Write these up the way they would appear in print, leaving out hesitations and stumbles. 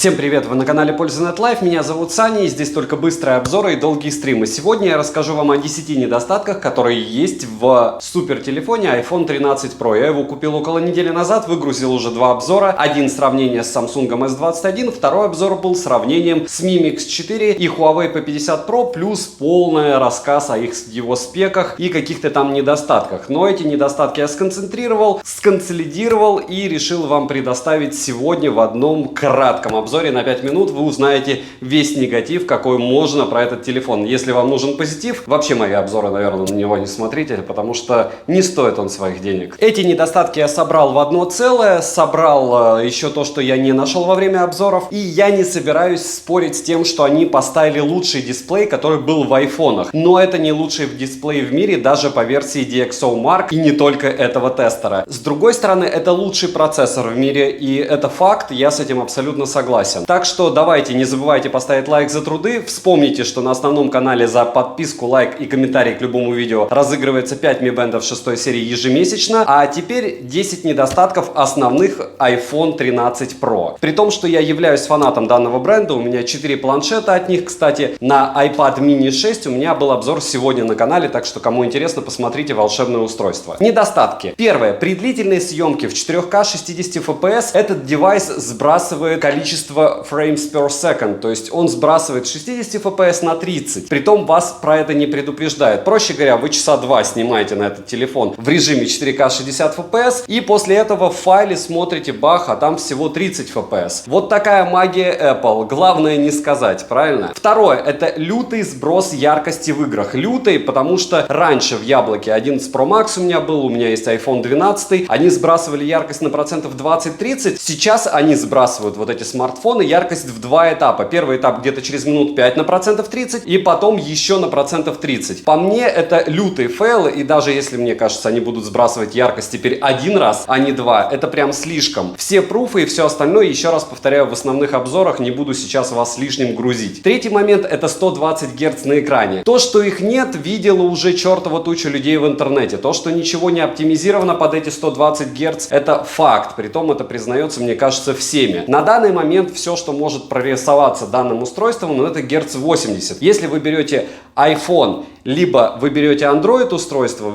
Всем привет! Вы на канале PolseyNet Live, меня зовут Саня, и здесь только быстрые обзоры и долгие стримы. Сегодня я расскажу вам о 10 недостатках, которые есть в супер телефоне iPhone 13 Pro. Я его купил около недели назад, выгрузил уже два обзора. Один сравнение с Samsung S21, второй обзор был сравнением с Mi Mix 4 и Huawei P50 Pro, плюс полный рассказ о его спеках и каких-то там недостатках. Но эти недостатки я сконцентрировал, сконсолидировал и решил вам предоставить сегодня в одном кратком обзоре на 5 минут. Вы узнаете весь негатив, какой можно про этот телефон. Если вам нужен позитив, вообще мои обзоры, наверное, на него не смотрите, потому что не стоит он своих денег. Эти недостатки я собрал в одно целое, собрал еще то, что я не нашел во время обзоров, и я не собираюсь спорить с тем, что они поставили лучший дисплей, который был в айфонах. Но это не лучший дисплей в мире, даже по версии DxOMark, и не только этого тестера. С другой стороны, это лучший процессор в мире, и это факт, я с этим абсолютно согласен. Так что давайте, не забывайте поставить лайк за труды. Вспомните, что на основном канале за подписку, лайк и комментарий к любому видео разыгрывается 5 Mi Band 6 серии ежемесячно. А теперь 10 недостатков основных iPhone 13 Pro. При том, что я являюсь фанатом данного бренда, у меня 4 планшета от них. Кстати, на iPad mini 6 у меня был обзор сегодня на канале, так что кому интересно, посмотрите волшебное устройство. Недостатки. Первое. При длительной съемке в 4К 60 FPS этот девайс сбрасывает количество frames per second, то есть он сбрасывает 60 FPS на 30. Притом вас про это не предупреждает. Проще говоря, вы часа 2 снимаете на этот телефон в режиме 4К 60 FPS, и после этого в файле смотрите, бах, а там всего 30 FPS. Вот такая магия Apple. Главное не сказать, правильно? Второе, это лютый сброс яркости в играх. Лютый, потому что раньше в яблоке 11 Pro Max у меня есть iPhone 12, они сбрасывали яркость на процентов 20-30. Сейчас они сбрасывают вот эти смартфоны яркость в два этапа. Первый этап где-то через минут 5 на процентов 30, и потом еще на процентов 30. По мне это лютый фейл, и даже если мне кажется, они будут сбрасывать яркость теперь один раз, а не два, это прям слишком. Все пруфы и все остальное, еще раз повторяю, в основных обзорах, не буду сейчас вас лишним грузить. Третий момент, это 120 Гц на экране. То, что их нет, видела уже чертова туча людей в интернете. То, что ничего не оптимизировано под эти 120 Гц, это факт. Притом это признается, мне кажется, всеми. На данный момент все, что может прорисоваться данным устройством, это Гц 80. Если вы берете iPhone, либо вы берете Android устройство,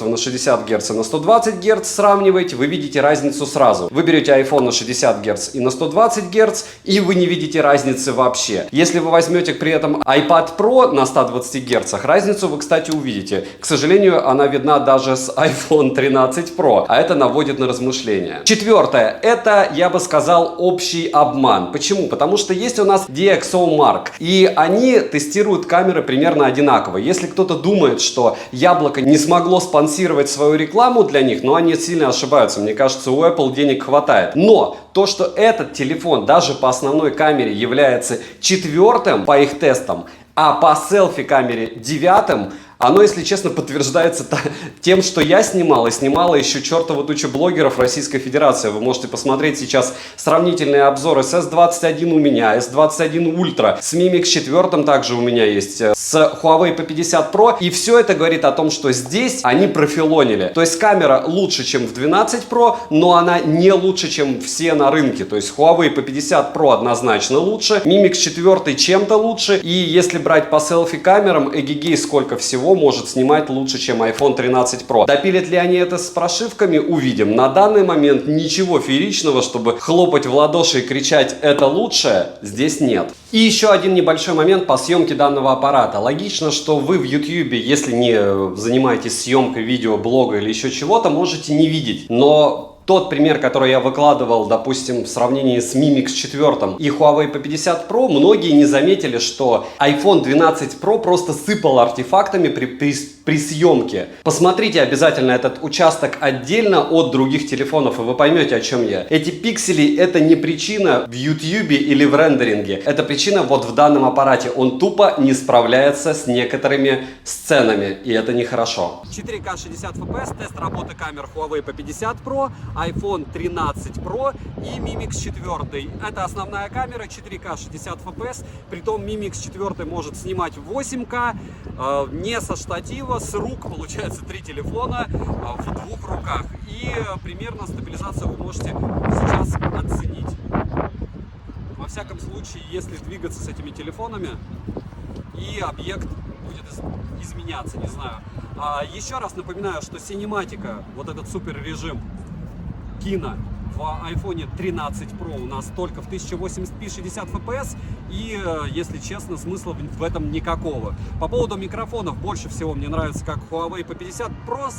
на 60 Гц и на 120 Гц, сравниваете, вы видите разницу сразу. Вы берете iPhone на 60 Гц и на 120 Гц, и вы не видите разницы вообще. Если вы возьмете при этом iPad Pro на 120 Гц, разницу вы, кстати, увидите. К сожалению, она видна даже с iPhone 13 Pro, а это наводит на размышления. Четвертое, это, я бы сказал, общий обман. Почему? Потому что есть у нас DxOMark, и они тестируют камеры примерно одинаково. Если кто-то думает, что Яблоко не смогло спонсировать свою рекламу для них, но они сильно ошибаются. Мне кажется, у Apple денег хватает. Но то, что этот телефон даже по основной камере является четвертым по их тестам, а по селфи-камере девятым, оно, если честно, подтверждается тем, что я снимал, и снимала еще чертову тучу блогеров Российской Федерации. Вы можете посмотреть сейчас сравнительные обзоры с S21 у меня, S21 Ultra, с Mi Mix 4 также у меня есть, с Huawei P50 Pro. И все это говорит о том, что здесь они профилонили. То есть камера лучше, чем в 12 Pro, но она не лучше, чем все на рынке. То есть Huawei P50 Pro однозначно лучше, Mi Mix 4 чем-то лучше. И если брать по селфи-камерам, эгегей сколько всего может снимать лучше, чем iPhone 13 Pro. Допилят ли они это с прошивками, увидим. На данный момент ничего фееричного, чтобы хлопать в ладоши и кричать «это лучшее», здесь нет. И еще один небольшой момент по съемке данного аппарата. Логично, что вы в YouTube, если не занимаетесь съемкой видео, блога или еще чего-то, можете не видеть. Но тот пример, который я выкладывал, допустим, в сравнении с Mi Mix 4 и Huawei P50 Pro, многие не заметили, что iPhone 12 Pro просто сыпал артефактами при съемке. Посмотрите обязательно этот участок отдельно от других телефонов, и вы поймете, о чем я. Эти пиксели — это не причина в YouTube или в рендеринге. Это причина вот в данном аппарате. Он тупо не справляется с некоторыми сценами, и это нехорошо. 4К 60 FPS, тест работы камер Huawei P50 Pro, iPhone 13 Pro и Mi Mix 4. Это основная камера, 4К 60 FPS, притом Mi Mix 4 может снимать в 8К, не со штатива, с рук, получается 3 телефона в 2 руках. И примерно стабилизацию вы можете сейчас оценить. всяком случае, если двигаться с этими телефонами, и объект будет изменяться, не знаю. Еще раз напоминаю, что синематика, вот этот супер режим кино в iPhone 13 Pro у нас только в 1080p 60 FPS, и, если честно, смысла в этом никакого. По поводу микрофонов, больше всего мне нравится, как Huawei P50 Pro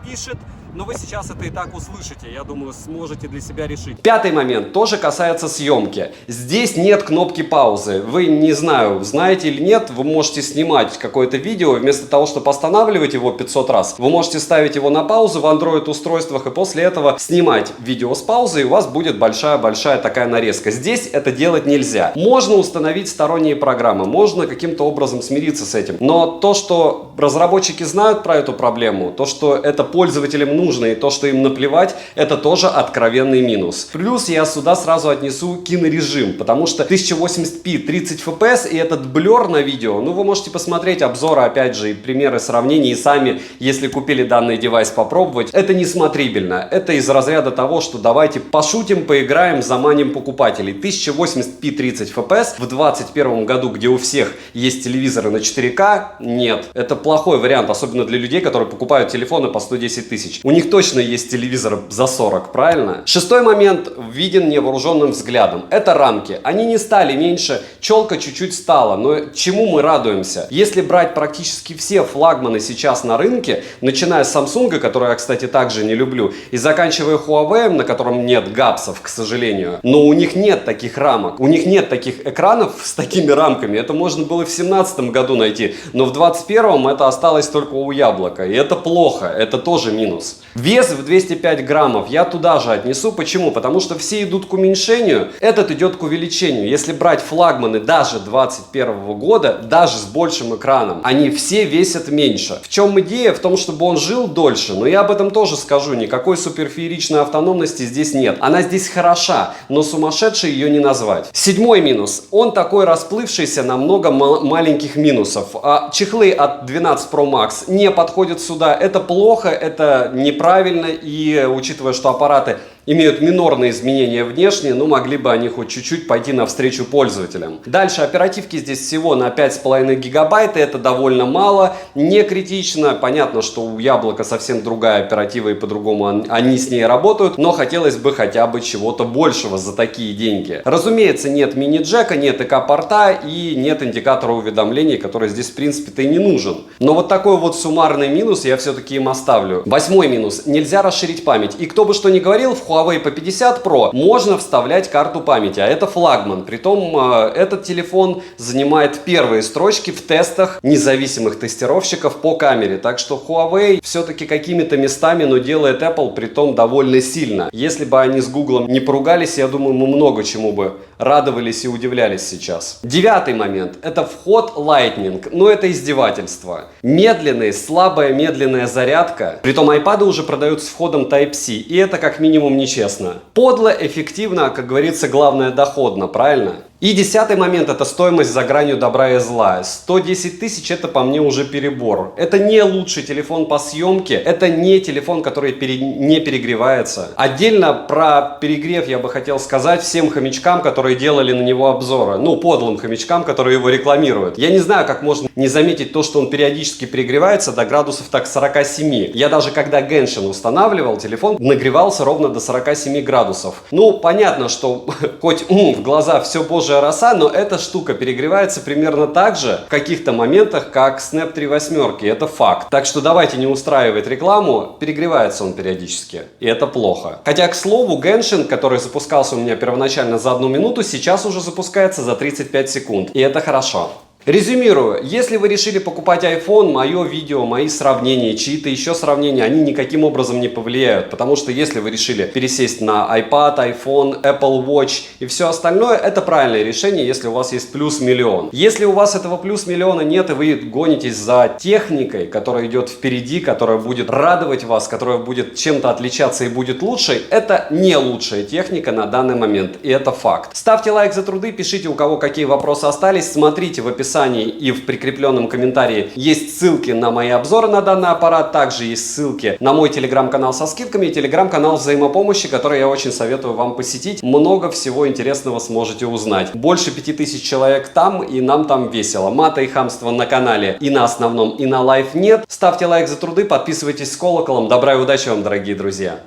пишет, но вы сейчас это и так услышите, я думаю, сможете для себя решить. Пятый момент тоже касается съемки. Здесь нет кнопки паузы. Вы, не знаю, знаете или нет, вы можете снимать какое-то видео, вместо того, чтобы останавливать его 500 раз, вы можете ставить его на паузу в Android устройствах и после этого снимать видео с паузы, и у вас будет большая-большая такая нарезка. Здесь это делать нельзя. Можно установить сторонние программы, можно каким-то образом смириться с этим. Но то, что разработчики знают про эту проблему, то, что это пользователям нужно, и то, что им наплевать, это тоже откровенный минус. Плюс я сюда сразу отнесу кинорежим, потому что 1080p 30 FPS и этот блер на видео, ну вы можете посмотреть обзоры, опять же, и примеры сравнений, и сами, если купили данный девайс, попробовать. Это не смотрибельно. Это из разряда того, что давайте пошутим, поиграем, заманим покупателей. 1080p 30 FPS в 2021 году, где у всех есть телевизоры на 4К, нет. Это плохой вариант, особенно для людей, которые покупают телефоны по 110 тысяч. У них точно есть телевизор за 40, правильно? Шестой момент виден невооруженным взглядом. Это рамки. Они не стали меньше, челка чуть-чуть стала. Но чему мы радуемся? Если брать практически все флагманы сейчас на рынке, начиная с Samsung, который я, кстати, также не люблю, и заканчивая Huawei, на котором нет гапсов, к сожалению, но у них нет таких рамок, у них нет таких экранов с такими рамками. Это можно было в 2017 году найти, но в 2021 это осталось только у Яблока. И это плохо, это тоже минус. Вес в 205 граммов я туда же отнесу. Почему? Потому что все идут к уменьшению, этот идет к увеличению. Если брать флагманы даже 2021 года, даже с большим экраном, они все весят меньше. В чем идея? В том, чтобы он жил дольше. Но я об этом тоже скажу. Никакой суперфееричной автономности здесь нет. Она здесь хороша, но сумасшедшей ее не назвать. Седьмой минус. Он такой расплывшийся на много маленьких минусов. Чехлы от 12 Pro Max не подходят сюда. Это плохо, это неправильно, и учитывая, что аппараты имеют минорные изменения внешние, но могли бы они хоть чуть-чуть пойти навстречу пользователям. Дальше оперативки здесь всего на 5,5 гигабайта, это довольно мало, не критично. Понятно, что у Яблока совсем другая оператива и по-другому они с ней работают, но хотелось бы хотя бы чего-то большего за такие деньги. Разумеется, нет мини-джека, нет ЭК-порта и нет индикатора уведомлений, который здесь в принципе-то и не нужен. Но вот такой вот суммарный минус я все-таки им оставлю. Восьмой минус. Нельзя расширить память. И кто бы что ни говорил, в Huawei P50 Pro можно вставлять карту памяти, а это флагман. Притом этот телефон занимает первые строчки в тестах независимых тестировщиков по камере. Так что Huawei все-таки какими-то местами, но делает Apple притом довольно сильно. Если бы они с Google не поругались, я думаю, мы много чему бы радовались и удивлялись сейчас. Девятый момент. Это вход Lightning. Но это издевательство. Медленная, слабая медленная зарядка. Притом iPad уже продают с входом Type-C. И это как минимум нечестно. Подло, эффективно, как говорится, главное доходно, правильно? И десятый момент — это стоимость за гранью добра и зла. 110 тысяч — это по мне уже перебор. Это не лучший телефон по съемке, это не телефон, который не перегревается. Отдельно про перегрев я бы хотел сказать всем хомячкам, которые делали на него обзоры. Ну, подлым хомячкам, которые его рекламируют. Я не знаю, как можно не заметить то, что он периодически перегревается до градусов так 47. Я даже когда Genshin устанавливал, телефон нагревался ровно до 47 градусов. Ну, понятно, что хоть в глаза все божья роса, но эта штука перегревается примерно так же в каких-то моментах, как Snap 3 восьмерки. Это факт. Так что давайте не устраивать рекламу. Перегревается он периодически. И это плохо. Хотя, к слову, Genshin, который запускался у меня первоначально за 1 минуту, сейчас уже запускается за 35 секунд. И это хорошо. Резюмирую, если вы решили покупать iPhone, мое видео, мои сравнения, чьи-то еще сравнения, они никаким образом не повлияют. Потому что если вы решили пересесть на iPad, iPhone, Apple Watch и все остальное, это правильное решение, если у вас есть плюс миллион. Если у вас этого плюс миллиона нет, и вы гонитесь за техникой, которая идет впереди, которая будет радовать вас, которая будет чем-то отличаться и будет лучшей, это не лучшая техника на данный момент. И это факт. Ставьте лайк за труды, пишите, у кого какие вопросы остались, смотрите в описании описании и в прикрепленном комментарии есть ссылки на мои обзоры на данный аппарат. Также есть ссылки на мой телеграм-канал со скидками и телеграм-канал взаимопомощи, который я очень советую вам посетить. Много всего интересного сможете узнать. Больше 5000 человек там, и нам там весело. Мата и хамства на канале и на основном, и на лайв нет. Ставьте лайк за труды, подписывайтесь с колоколом. Добра и удачи вам, дорогие друзья!